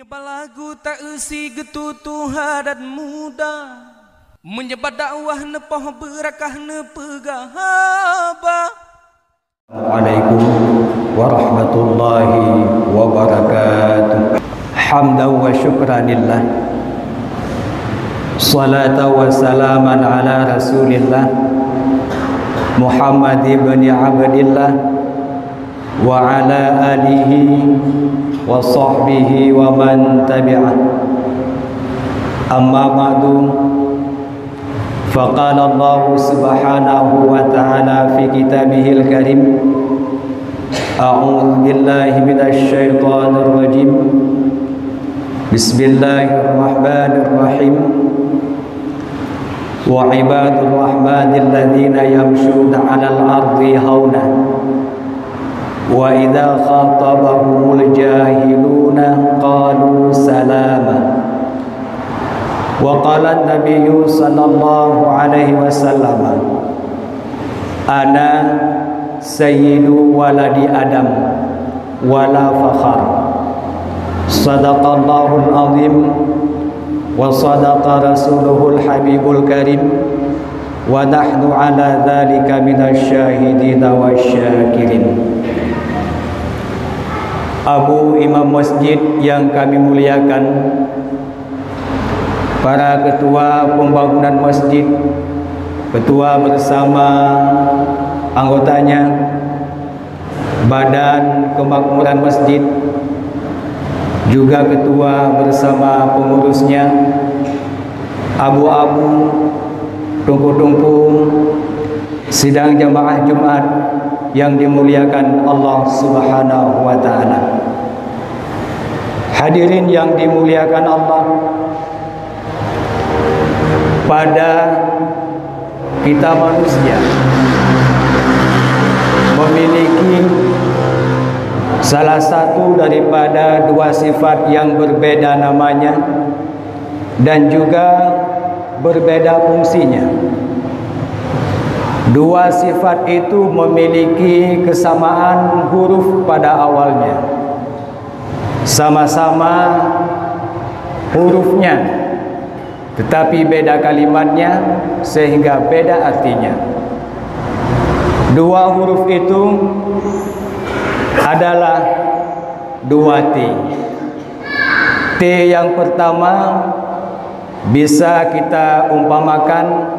Menyebar lagu tak isi getutuha dan muda, menyebar dakwah nepoh berakah nepegahaba. Assalamualaikum warahmatullahi wabarakatuh. Hamdan wa syukranillah, salatan wa salaman ala rasulillah Muhammad ibn Abdillah wa ala alihi wa sahbihi wa man tabi'ah. Amma ba'du, faqala Allah subhanahu wa ta'ala fi kitabihil karim, a'udzu billahi minasy syaithanir rajim, bismillahirrahmanirrahim. Wa ibadur rahmanil ladzina yamshuna 'alal ardi hauna wa idza khatabahumul jahiluna qalu salama. Wa qala an-nabiyyu sallallahu alaihi wasallam, ana sayyidu waladi adam wala fakhar. Sadaqallahul azim wa sadaqa rasuluhul habibul karim wa nahnu ala dzalika minasy syahidina wasyakirin. Abu Imam Masjid yang kami muliakan, para ketua pembangunan masjid, ketua bersama anggotanya, badan kemakmuran masjid, juga ketua bersama pengurusnya, abu-abu, tungku-tungku sidang jamaah Jumat yang dimuliakan Allah Subhanahu wa ta'ala. Hadirin yang dimuliakan Allah, pada kita manusia memiliki salah satu daripada dua sifat yang berbeda namanya dan juga berbeda fungsinya. Dua sifat itu memiliki kesamaan huruf pada awalnya, sama-sama hurufnya, tetapi beda kalimatnya sehingga beda artinya. Dua huruf itu adalah dua T. T yang pertama bisa kita umpamakan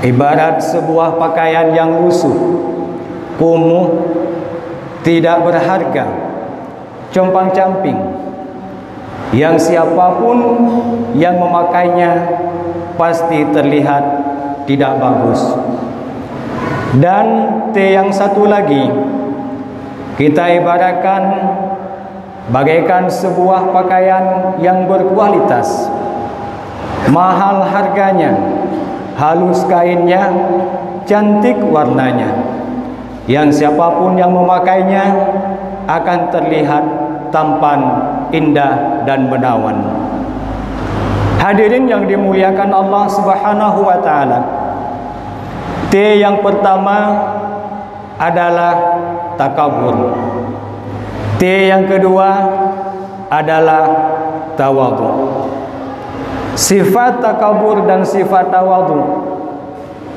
ibarat sebuah pakaian yang lusuh, kumuh, tidak berharga, compang-camping, yang siapapun yang memakainya pasti terlihat tidak bagus. Dan T yang satu lagi kita ibaratkan bagaikan sebuah pakaian yang berkualitas, mahal harganya, halus kainnya, cantik warnanya, yang siapapun yang memakainya akan terlihat tampan, indah dan menawan. Hadirin yang dimuliakan Allah Subhanahu wa ta'ala, T yang pertama adalah takabur. T yang kedua adalah tawadhu. Sifat takabur dan sifat tawadhu,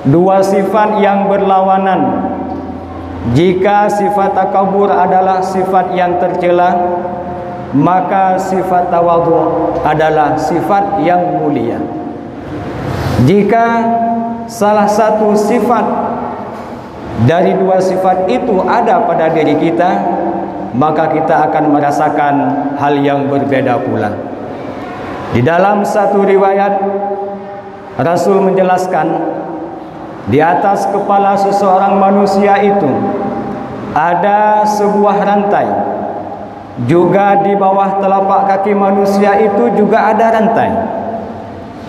dua sifat yang berlawanan. Jika sifat takabur adalah sifat yang tercela, maka sifat tawadhu adalah sifat yang mulia. Jika salah satu sifat dari dua sifat itu ada pada diri kita, maka kita akan merasakan hal yang berbeda pula. Di dalam satu riwayat, Rasul menjelaskan, di atas kepala seseorang manusia itu ada sebuah rantai. Juga di bawah telapak kaki manusia itu juga ada rantai,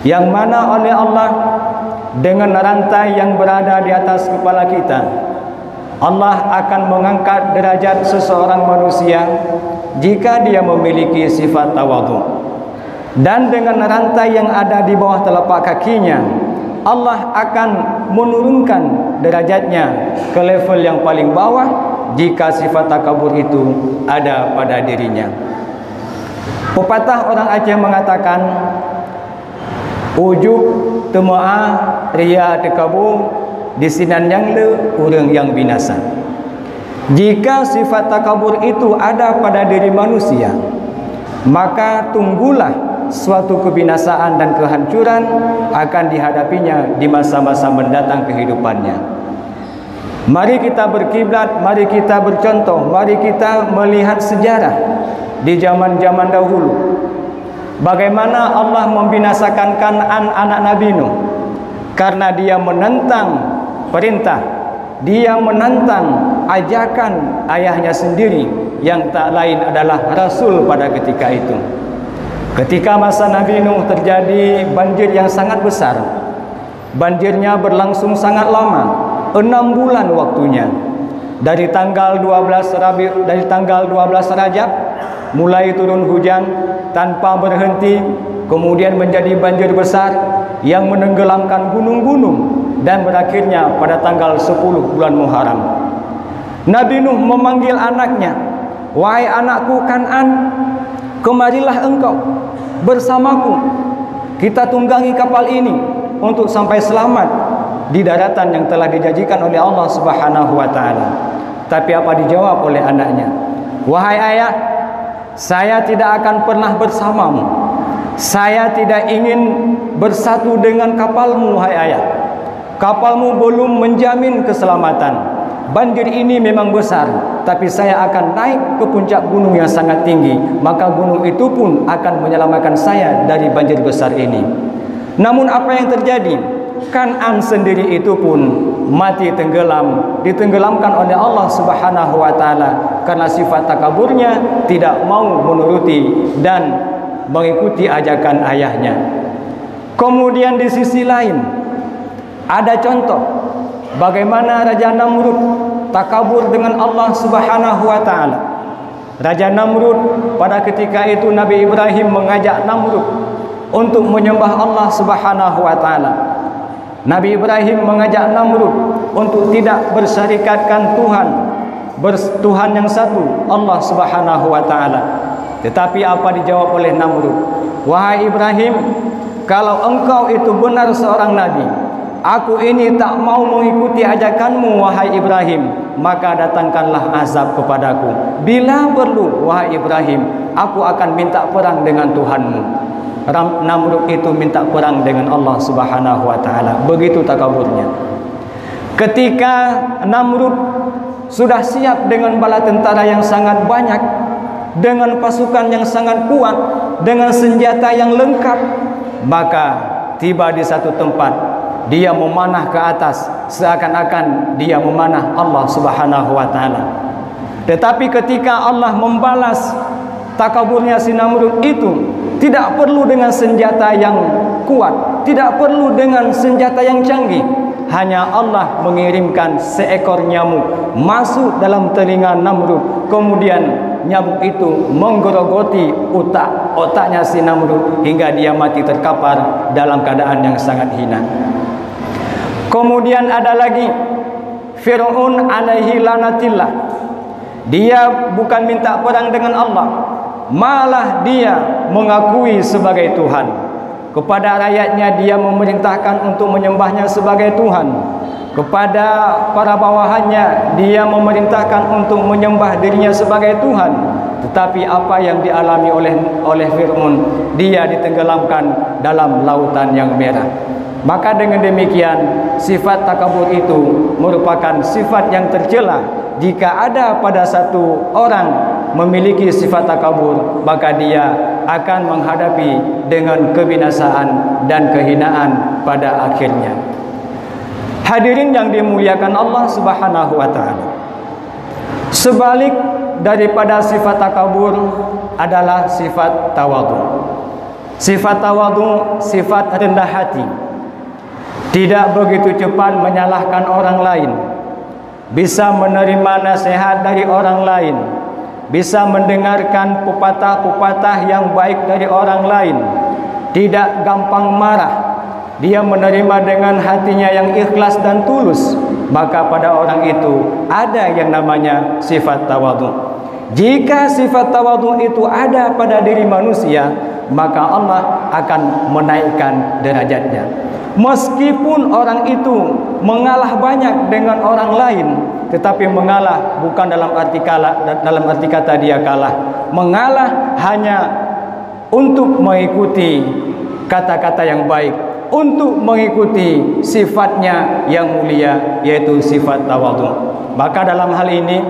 yang mana oleh Allah dengan rantai yang berada di atas kepala kita, Allah akan mengangkat derajat seseorang manusia jika dia memiliki sifat tawadhu. Dan dengan rantai yang ada di bawah telapak kakinya, Allah akan menurunkan derajatnya ke level yang paling bawah jika sifat takabur itu ada pada dirinya. Pepatah orang Aceh mengatakan, ujub temaah ria tekabu disinan yang le urang yang binasa. Jika sifat takabur itu ada pada diri manusia, maka tunggulah suatu kebinasaan dan kehancuran akan dihadapinya di masa-masa mendatang kehidupannya. Mari kita berkiblat, mari kita bercontoh, mari kita melihat sejarah di zaman-zaman dahulu. Bagaimana Allah membinasakan Kan'an anak Nabi Nuh karena dia menentang perintah, dia menentang ajakan ayahnya sendiri yang tak lain adalah Rasul pada ketika itu. Ketika masa Nabi Nuh terjadi banjir yang sangat besar. Banjirnya berlangsung sangat lama, 6 bulan waktunya. Dari tanggal 12 Rajab mulai turun hujan tanpa berhenti, kemudian menjadi banjir besar yang menenggelamkan gunung-gunung dan berakhirnya pada tanggal 10 bulan Muharram. Nabi Nuh memanggil anaknya, "Wahai anakku Kan'an, kemarilah engkau bersamaku. Kita tunggangi kapal ini untuk sampai selamat di daratan yang telah dijanjikan oleh Allah Subhanahu wa taala." Tapi apa dijawab oleh anaknya? "Wahai ayah, saya tidak akan pernah bersamamu. Saya tidak ingin bersatu dengan kapalmu, wahai ayah. Kapalmu belum menjamin keselamatan. Banjir ini memang besar, tapi saya akan naik ke puncak gunung yang sangat tinggi, maka gunung itu pun akan menyelamatkan saya dari banjir besar ini." Namun apa yang terjadi? Kan'an sendiri itu pun mati tenggelam, ditenggelamkan oleh Allah Subhanahu wa taala karena sifat takaburnya tidak mau menuruti dan mengikuti ajakan ayahnya. Kemudian di sisi lain ada contoh bagaimana Raja Namrud takabur dengan Allah Subhanahu wa taala. Raja Namrud pada ketika itu Nabi Ibrahim mengajak Namrud untuk menyembah Allah Subhanahu wa taala. Nabi Ibrahim mengajak Namrud untuk tidak bersyarikatkan Tuhan yang satu, Allah Subhanahu wa taala. Tetapi apa dijawab oleh Namrud? "Wahai Ibrahim, kalau engkau itu benar seorang nabi, aku ini tak mau mengikuti ajakanmu, wahai Ibrahim, maka datangkanlah azab kepadaku. Bila perlu, wahai Ibrahim, aku akan minta perang dengan Tuhanmu." Namrud itu minta perang dengan Allah Subhanahu wa taala. Begitu takaburnya. Ketika Namrud sudah siap dengan bala tentara yang sangat banyak, dengan pasukan yang sangat kuat, dengan senjata yang lengkap, maka tiba di satu tempat dia memanah ke atas seakan-akan dia memanah Allah Subhanahu wa taala. Tetapi ketika Allah membalas takaburnya si Namrud itu, tidak perlu dengan senjata yang kuat, tidak perlu dengan senjata yang canggih. Hanya Allah mengirimkan seekor nyamuk masuk dalam telinga Namrud. Kemudian nyamuk itu menggerogoti otaknya si Namrud hingga dia mati terkapar dalam keadaan yang sangat hina. Kemudian ada lagi Fir'aun alaihi lanatillah. Dia bukan minta perang dengan Allah, malah dia mengakui sebagai Tuhan. Kepada rakyatnya dia memerintahkan untuk menyembahnya sebagai Tuhan. Kepada para bawahannya dia memerintahkan untuk menyembah dirinya sebagai Tuhan. Tetapi apa yang dialami oleh Fir'aun? Dia ditenggelamkan dalam lautan yang merah. Maka dengan demikian sifat takabur itu merupakan sifat yang tercela. Jika ada pada satu orang memiliki sifat takabur, maka dia akan menghadapi dengan kebinasaan dan kehinaan pada akhirnya. Hadirin yang dimuliakan Allah Subhanahu wa taala. Sebalik daripada sifat takabur adalah sifat tawadhu. Sifat tawadhu, sifat rendah hati. Tidak begitu cepat menyalahkan orang lain, bisa menerima nasihat dari orang lain, bisa mendengarkan pepatah-pepatah yang baik dari orang lain, tidak gampang marah, dia menerima dengan hatinya yang ikhlas dan tulus. Maka pada orang itu ada yang namanya sifat tawadhu. Jika sifat tawadhu itu ada pada diri manusia, maka Allah akan menaikkan derajatnya. Meskipun orang itu mengalah banyak dengan orang lain, tetapi mengalah bukan dalam arti kata dia kalah. Mengalah hanya untuk mengikuti kata-kata yang baik, untuk mengikuti sifatnya yang mulia, yaitu sifat tawadhu. Maka dalam hal ini,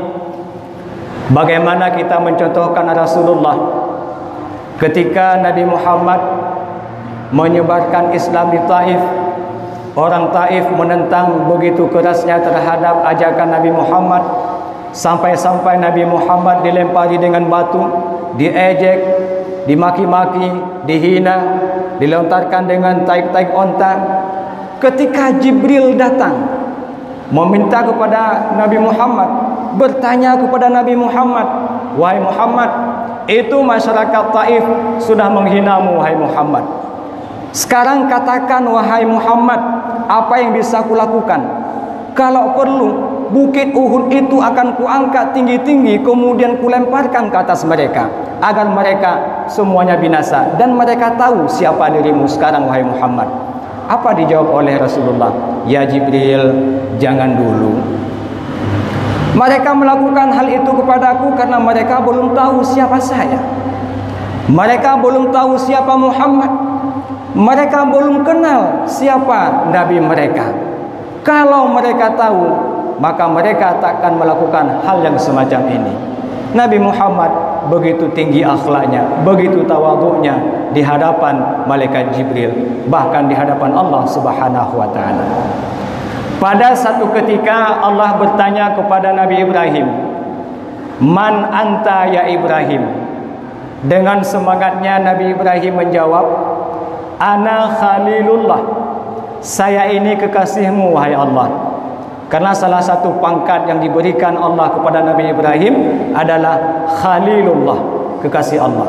bagaimana kita mencontohkan Rasulullah ketika Nabi Muhammad menyebarkan Islam di Taif. Orang Taif menentang begitu kerasnya terhadap ajakan Nabi Muhammad, sampai-sampai Nabi Muhammad dilempari dengan batu, diejek, dimaki-maki, dihina, dilontarkan dengan taik-taik onta. Ketika Jibril datang meminta kepada Nabi Muhammad, bertanya kepada Nabi Muhammad, "Wahai Muhammad, itu masyarakat Taif sudah menghinamu, wahai Muhammad. Sekarang katakan, wahai Muhammad, apa yang bisa kulakukan? Kalau perlu, bukit Uhud itu akan kuangkat tinggi-tinggi, kemudian kulemparkan ke atas mereka, agar mereka semuanya binasa, dan mereka tahu siapa dirimu sekarang, wahai Muhammad." Apa dijawab oleh Rasulullah? "Ya Jibril, jangan dulu. Mereka melakukan hal itu kepadaku karena mereka belum tahu siapa saya. Mereka belum tahu siapa Muhammad. Mereka belum kenal siapa Nabi mereka. Kalau mereka tahu, maka mereka takkan melakukan hal yang semacam ini." Nabi Muhammad begitu tinggi akhlaknya, begitu tawadhu'nya di hadapan malaikat Jibril, bahkan di hadapan Allah Subhanahu wa taala. Pada satu ketika Allah bertanya kepada Nabi Ibrahim, "Man anta ya Ibrahim?" Dengan semangatnya Nabi Ibrahim menjawab, "Ana Khalilullah." Saya ini kekasihmu, wahai Allah. Karena salah satu pangkat yang diberikan Allah kepada Nabi Ibrahim adalah Khalilullah, kekasih Allah.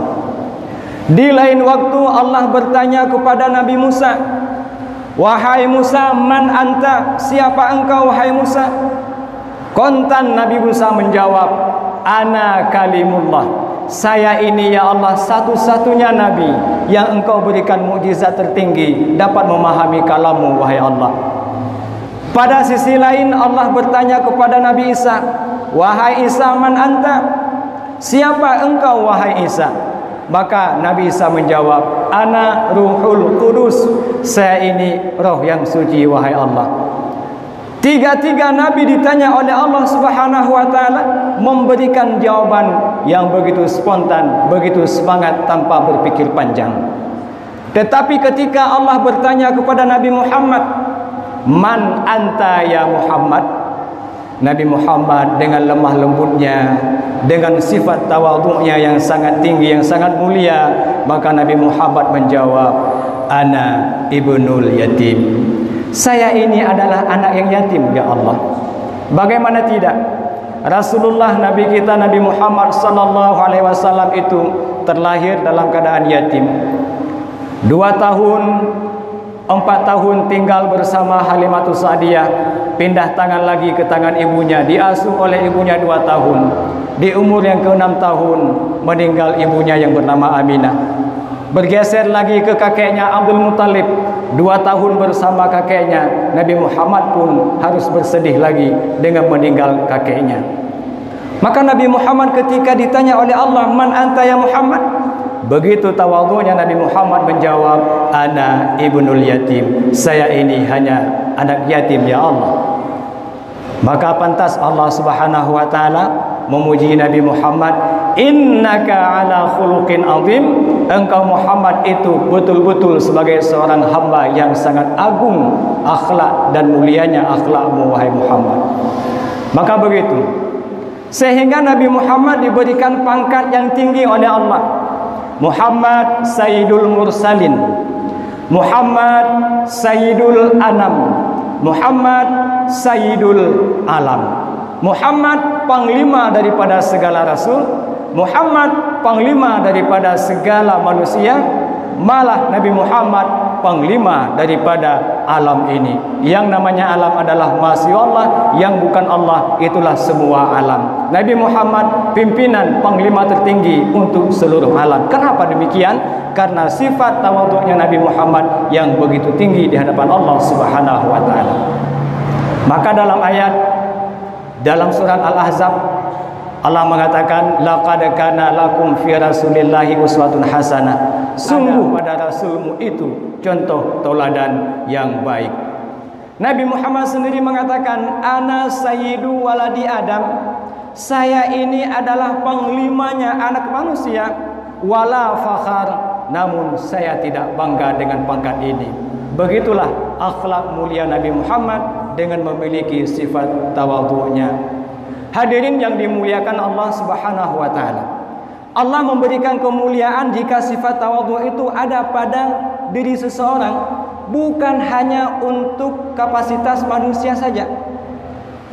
Di lain waktu Allah bertanya kepada Nabi Musa, "Wahai Musa, man anta? Siapa engkau, wahai Musa?" Kontan Nabi Musa menjawab, "Ana kalimullah." Saya ini ya Allah satu-satunya Nabi yang engkau berikan mukjizat tertinggi, dapat memahami kalammu, wahai Allah. Pada sisi lain Allah bertanya kepada Nabi Isa, "Wahai Isa, man anta? Siapa engkau, wahai Isa?" Maka Nabi Isa menjawab, "Ana Ruhul Qudus." Saya ini roh yang suci, wahai Allah. Tiga-tiga Nabi ditanya oleh Allah Subhanahu wa taala, memberikan jawaban yang begitu spontan, begitu semangat, tanpa berpikir panjang. Tetapi ketika Allah bertanya kepada Nabi Muhammad, "Man anta ya Muhammad?" Nabi Muhammad dengan lemah lembutnya, dengan sifat tawadhu'nya yang sangat tinggi, yang sangat mulia, maka Nabi Muhammad menjawab, "Ana ibnul yatim." Saya ini adalah anak yang yatim, ya Allah. Bagaimana tidak? Rasulullah Nabi kita Nabi Muhammad sallallahu alaihi wasallam itu terlahir dalam keadaan yatim. 2 tahun 4 tahun tinggal bersama Halimatus Sa'diyah, pindah tangan lagi ke tangan ibunya, diasuh oleh ibunya 2 tahun. Di umur yang ke-6 tahun meninggal ibunya yang bernama Aminah. Bergeser lagi ke kakeknya Abdul Muttalib, 2 tahun bersama kakeknya. Nabi Muhammad pun harus bersedih lagi dengan meninggal kakeknya. Maka Nabi Muhammad ketika ditanya oleh Allah, "Man anta ya Muhammad?" Begitu tawadhu'nya Nabi Muhammad menjawab, "Ana ibnul yatim." Saya ini hanya anak yatim, ya Allah. Maka pantas Allah Subhanahu wa taala memuji Nabi Muhammad, "Innaka ala khuluqin azim." Engkau Muhammad itu betul-betul sebagai seorang hamba yang sangat agung akhlak dan mulianya akhlakmu, wahai Muhammad. Maka begitu, sehingga Nabi Muhammad diberikan pangkat yang tinggi oleh Allah. Muhammad Sayyidul Mursalin, Muhammad Sayyidul Anam, Muhammad Sayyidul Alam. Muhammad panglima daripada segala rasul, Muhammad panglima daripada segala manusia. Malah Nabi Muhammad panglima daripada alam ini. Yang namanya alam adalah masya Allah, yang bukan Allah itulah semua alam. Nabi Muhammad pimpinan panglima tertinggi untuk seluruh alam. Kenapa demikian? Karena sifat tawadhu'nya Nabi Muhammad yang begitu tinggi di hadapan Allah Subhanahu wa taala. Maka dalam surat Al-Ahzab Allah mengatakan, laqad kana lakum fi rasulillahi uswatun hasanah. Sungguh pada rasulmu itu contoh tauladan yang baik. Nabi Muhammad sendiri mengatakan, ana sayyidu waladi Adam. Saya ini adalah panglimanya anak manusia. Wala fakhar, namun saya tidak bangga dengan pangkat ini. Begitulah akhlak mulia Nabi Muhammad dengan memiliki sifat tawadhu'nya. Hadirin yang dimuliakan Allah Subhanahu wa taala. Allah memberikan kemuliaan jika sifat tawadhu itu ada pada diri seseorang, bukan hanya untuk kapasitas manusia saja.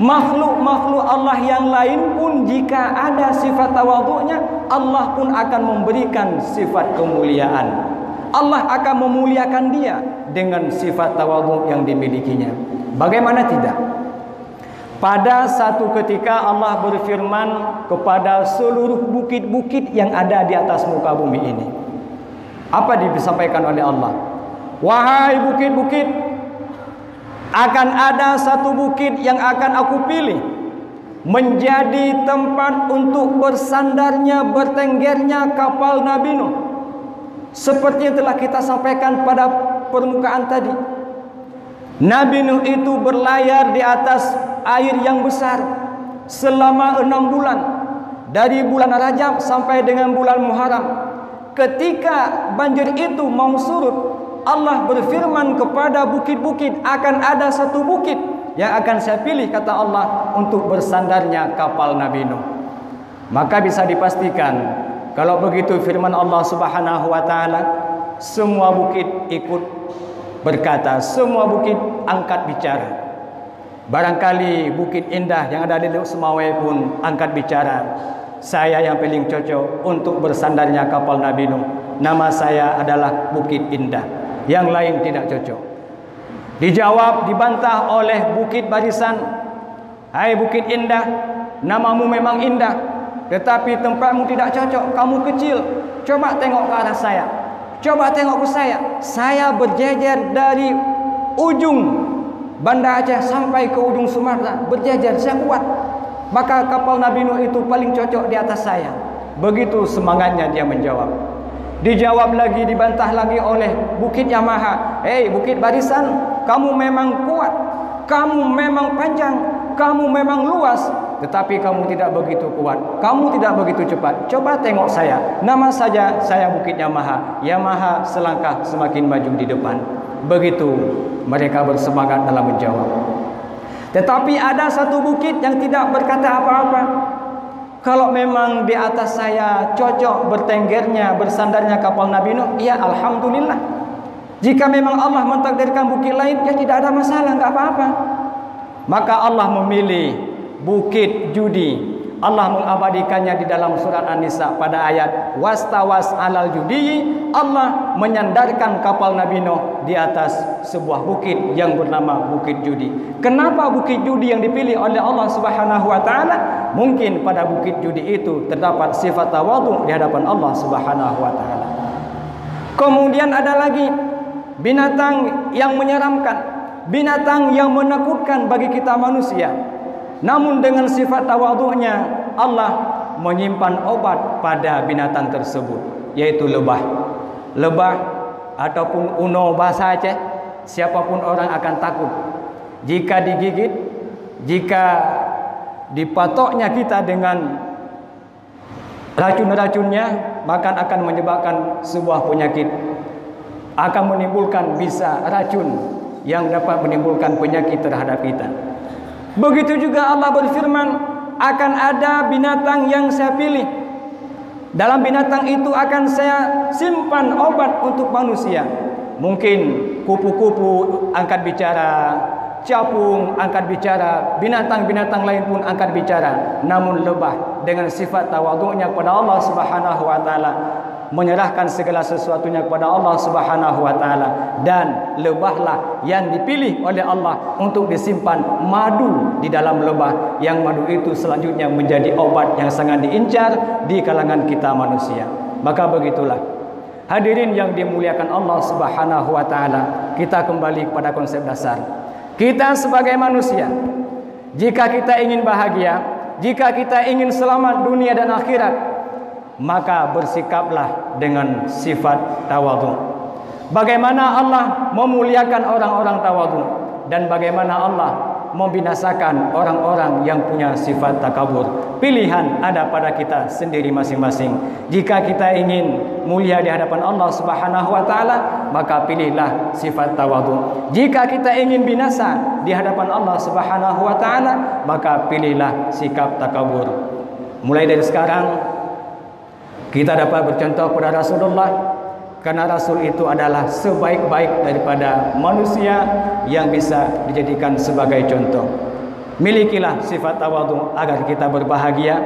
Makhluk-makhluk Allah yang lain pun jika ada sifat tawadhu'nya, Allah pun akan memberikan sifat kemuliaan. Allah akan memuliakan dia dengan sifat tawadhu yang dimilikinya. Bagaimana tidak? Pada satu ketika Allah berfirman kepada seluruh bukit-bukit yang ada di atas muka bumi ini. Apa disampaikan oleh Allah? Wahai bukit-bukit, akan ada satu bukit yang akan aku pilih menjadi tempat untuk bersandarnya, bertenggernya kapal Nabi Nuh. Seperti yang telah kita sampaikan pada permukaan tadi. Nabi Nuh itu berlayar di atas air yang besar selama 6 bulan, dari bulan Rajab sampai dengan bulan Muharram. Ketika banjir itu mau surut, Allah berfirman kepada bukit-bukit, akan ada satu bukit yang akan saya pilih, kata Allah, untuk bersandarnya kapal Nabi Nuh. Maka bisa dipastikan, kalau begitu firman Allah Subhanahu wa taala, semua bukit ikut berkata, semua bukit angkat bicara. Barangkali Bukit Indah yang ada di Teluk Semawai pun angkat bicara. Saya yang paling cocok untuk bersandarnya kapal Nabi Nuh. Nama saya adalah Bukit Indah. Yang lain tidak cocok. Dijawab, dibantah oleh Bukit Barisan. Hai Bukit Indah, namamu memang indah, tetapi tempatmu tidak cocok. Kamu kecil. Coba tengok ke arah saya. Coba tengok ke saya. Saya berjejer dari ujung Banda Aceh sampai ke ujung Sumatera, berjejer, saya kuat. Maka kapal Nabi Nuh itu paling cocok di atas saya. Begitu semangatnya dia menjawab. Dijawab lagi, dibantah lagi oleh Bukit Yamaha. Hei Bukit Barisan, kamu memang kuat, kamu memang panjang, kamu memang luas, tetapi kamu tidak begitu kuat, kamu tidak begitu cepat. Coba tengok saya, nama saja saya Bukit Yamaha. Yamaha selangkah semakin maju di depan. Begitu mereka bersemangat dalam menjawab. Tetapi ada satu bukit yang tidak berkata apa-apa. Kalau memang di atas saya cocok bertenggernya, bersandarnya kapal Nabi Nuh, ya alhamdulillah. Jika memang Allah mentakdirkan bukit lain, ya tidak ada masalah, enggak apa-apa. Maka Allah memilih Bukit Judi. Allah mengabadikannya di dalam surat An-Nisa pada ayat wastawas alal judi. Allah menyandarkan kapal Nabi Nuh di atas sebuah bukit yang bernama Bukit Judi. Kenapa Bukit Judi yang dipilih oleh Allah Subhanahu wa taala? Mungkin pada Bukit Judi itu terdapat sifat tawadhu di hadapan Allah Subhanahu wa taala. Kemudian ada lagi binatang yang menyeramkan, binatang yang menakutkan bagi kita manusia. Namun dengan sifat tawadhu'nya, Allah menyimpan obat pada binatang tersebut, yaitu lebah. Lebah ataupun uno bahasa Aceh, siapapun orang akan takut jika digigit, jika dipatoknya kita dengan racun-racunnya, maka akan menyebabkan sebuah penyakit, akan menimbulkan bisa racun yang dapat menimbulkan penyakit terhadap kita. Begitu juga Allah berfirman, akan ada binatang yang saya pilih. Dalam binatang itu akan saya simpan obat untuk manusia. Mungkin kupu-kupu angkat bicara, capung angkat bicara, binatang-binatang lain pun angkat bicara. Namun lebah dengan sifat tawadhu'nya kepada Allah Subhanahu wa taala, menyerahkan segala sesuatunya kepada Allah Subhanahu wa taala, dan lebahlah yang dipilih oleh Allah untuk disimpan madu di dalam lebah, yang madu itu selanjutnya menjadi obat yang sangat diincar di kalangan kita manusia. Maka begitulah hadirin yang dimuliakan Allah Subhanahu wa taala, kita kembali kepada konsep dasar. Kita sebagai manusia, jika kita ingin bahagia, jika kita ingin selamat dunia dan akhirat, maka bersikaplah dengan sifat tawadhu. Bagaimana Allah memuliakan orang-orang tawadhu, dan bagaimana Allah membinasakan orang-orang yang punya sifat takabur. Pilihan ada pada kita sendiri masing-masing. Jika kita ingin mulia di hadapan Allah Subhanahu wa taala, maka pilihlah sifat tawadhu. Jika kita ingin binasa di hadapan Allah Subhanahu wa taala, maka pilihlah sikap takabur. Mulai dari sekarang kita dapat bercontoh kepada Rasulullah, karena Rasul itu adalah sebaik-baik daripada manusia yang bisa dijadikan sebagai contoh. Milikilah sifat tawadhu agar kita berbahagia,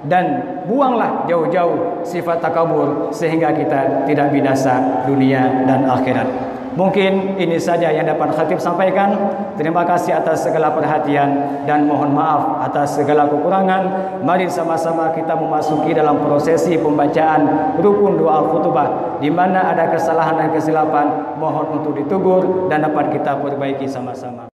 dan buanglah jauh-jauh sifat takabur sehingga kita tidak binasa dunia dan akhirat. Mungkin ini saja yang dapat khatib sampaikan. Terima kasih atas segala perhatian dan mohon maaf atas segala kekurangan. Mari sama-sama kita memasuki dalam prosesi pembacaan rukun doa al-khutbah, di mana ada kesalahan dan kesilapan mohon untuk ditegur dan dapat kita perbaiki sama-sama.